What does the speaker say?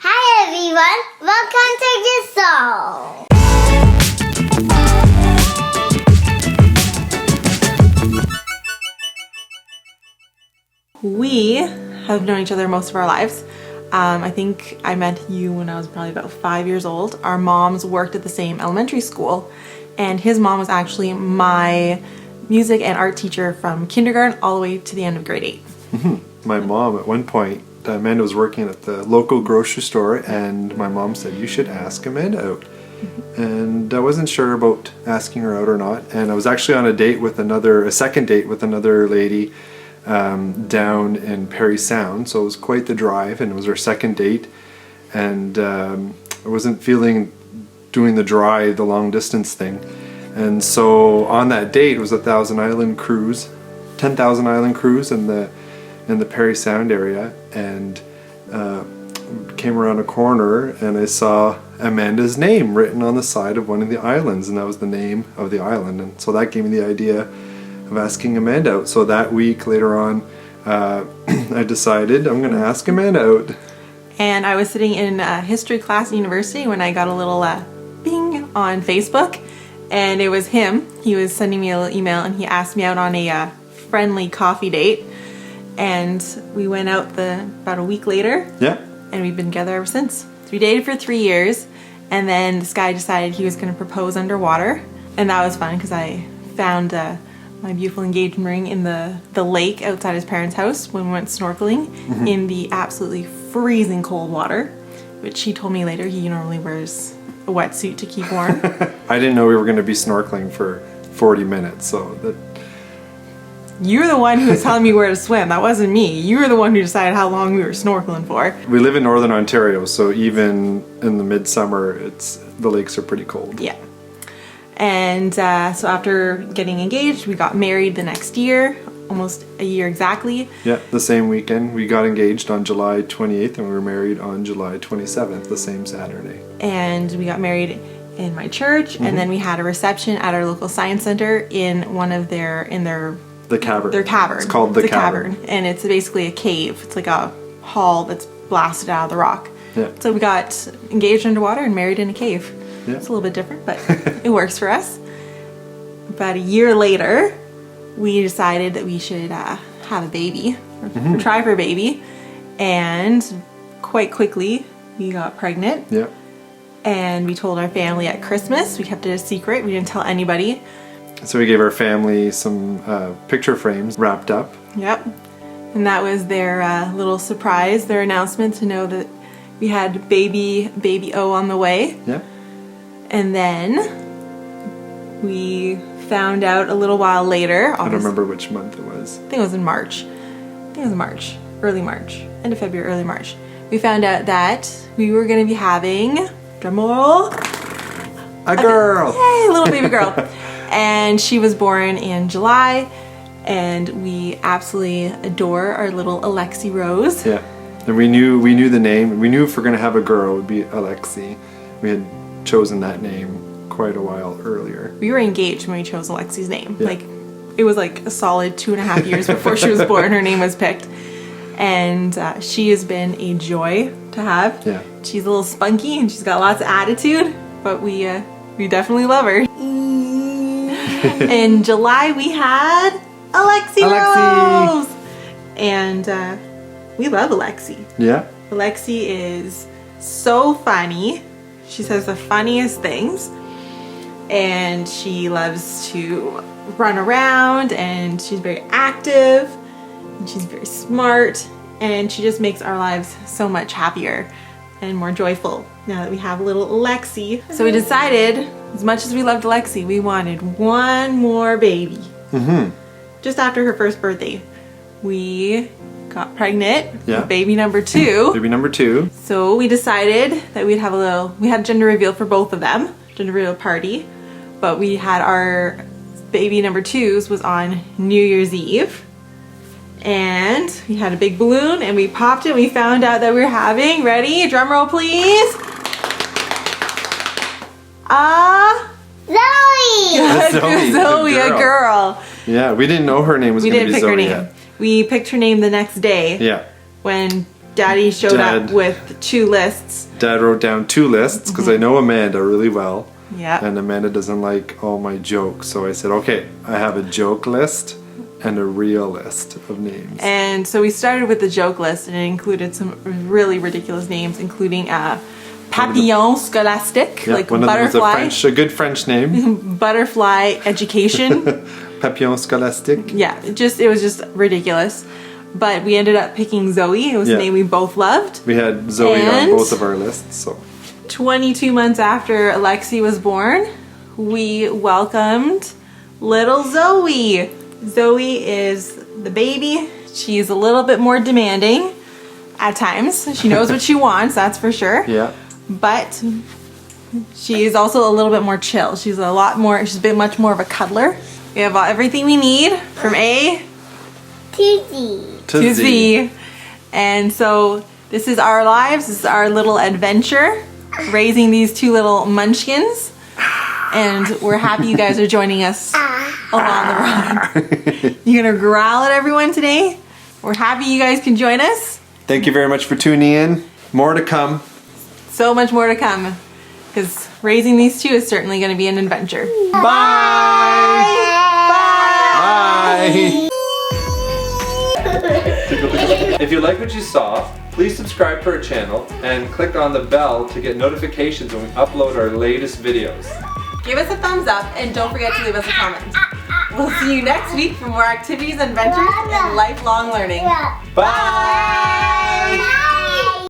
Hi everyone, welcome to the show. We have known each other most of our lives. I think I met you when I was probably about 5 years old. Our moms worked at the same elementary school, and his mom was actually my music and art teacher from kindergarten all the way to the end of grade 8. My mom, at one point, Amanda was working at the local grocery store, and my mom said, you should ask Amanda out. And I wasn't sure about asking her out or not, and I was actually on a second date with another lady down in Parry Sound, so it was quite the drive, and it was our second date, and I wasn't feeling doing the long distance thing. And so on that date, it was a 10,000 Island cruise in the Parry Sound area, and came around a corner and I saw Amanda's name written on the side of one of the islands, and that was the name of the island, and so that gave me the idea of asking Amanda out. So that week later on, I decided I'm gonna ask Amanda out. And I was sitting in history class at university when I got a little bing on Facebook, and it was him. He was sending me a little email and he asked me out on a friendly coffee date, and we went out about a week later. Yeah. And we've been together ever since. We dated for 3 years, and then this guy decided he was going to propose underwater, and that was fun because I found my beautiful engagement ring in the lake outside his parents' house when we went snorkeling in the absolutely freezing cold water, which he told me later he normally wears a wetsuit to keep warm. I didn't know we were going to be snorkeling for 40 minutes, so that... You're the one who was telling me where to swim. That wasn't me. You were the one who decided how long we were snorkeling for. We live in Northern Ontario, so even in the midsummer, the lakes are pretty cold. Yeah. And so after getting engaged, we got married the next year, almost a year exactly. Yeah, the same weekend. We got engaged on July 28th and we were married on July 27th, the same Saturday. And we got married in my church, and then we had a reception at our local science center in The cavern. Their cavern. It's called the cavern. And it's basically a cave. It's like a hall that's blasted out of the rock. Yeah. So we got engaged underwater and married in a cave. Yeah. It's a little bit different, but it works for us. About a year later, we decided that we should have a baby, or try for a baby. And quite quickly, we got pregnant. Yeah. And we told our family at Christmas. We kept it a secret. We didn't tell anybody. So we gave our family some picture frames wrapped up. Yep. And that was their little surprise, their announcement to know that we had baby O on the way. Yeah. And then we found out a little while later. I don't remember which month it was. I think it was in March. Early March, end of February, early March. We found out that we were going to be having, drumroll, A girl! Yay, little baby girl. And she was born in July, and we absolutely adore our little Alexi Rose. Yeah. And we knew the name. We knew if we're going to have a girl, it would be Alexi. We had chosen that name quite a while earlier. We were engaged when we chose Alexi's name. Yeah. Like, it was like a solid 2.5 years before she was born, her name was picked. And she has been a joy to have. Yeah. She's a little spunky and she's got lots of attitude, but we definitely love her. In July we had Alexi Rose! And we love Alexi. Yeah. Alexi is so funny. She says the funniest things. And she loves to run around, and she's very active, and she's very smart, and she just makes our lives so much happier and more joyful now that we have little Alexi. So we decided, as much as we loved Alexi, we wanted one more baby. Just after her first birthday, we got pregnant with baby number 2. Baby number 2. So we decided that we had a gender reveal for both of them, gender reveal party, but we had our baby number 2's was on New Year's Eve. And we had a big balloon and we popped it and we found out that we were having, ready, drum roll please. Zoe, a girl. Yeah, we didn't know her name was going to be Zoe yet. We picked her name the next day. Yeah. When Daddy showed up Dad. with 2 lists. Dad wrote down 2 lists because I know Amanda really well. Yeah. And Amanda doesn't like all my jokes. So I said, okay, I have a joke list and a real list of names. And so we started with the joke list, and it included some really ridiculous names, including Papillon Scholastique, Yeah, like one of them was butterfly, a good French name. butterfly education. Papillon Scholastique. Yeah, it was just ridiculous. But we ended up picking Zoe. It was Yeah. a name we both loved. We had Zoe on And- both of our lists. So 22 months after Alexi was born, we welcomed little Zoe. Zoe is the baby. She's a little bit more demanding at times. She knows what she wants, that's for sure. yeah. But she is also a little bit more chill. She's a bit much more of a cuddler. We have everything we need from A Tuesday. to Z. And so this is our lives. This is our little adventure, raising these 2 little munchkins. And we're happy you guys are joining us along the ride. You're gonna growl at everyone today. We're happy you guys can join us. Thank you very much for tuning in. More to come. So much more to come, because raising these 2 is certainly gonna be an adventure. Bye. Bye. If you like what you saw, please subscribe to our channel and click on the bell to get notifications when we upload our latest videos. Give us a thumbs up and don't forget to leave us a comment. We'll see you next week for more activities, adventures, and lifelong learning. Yeah. Bye.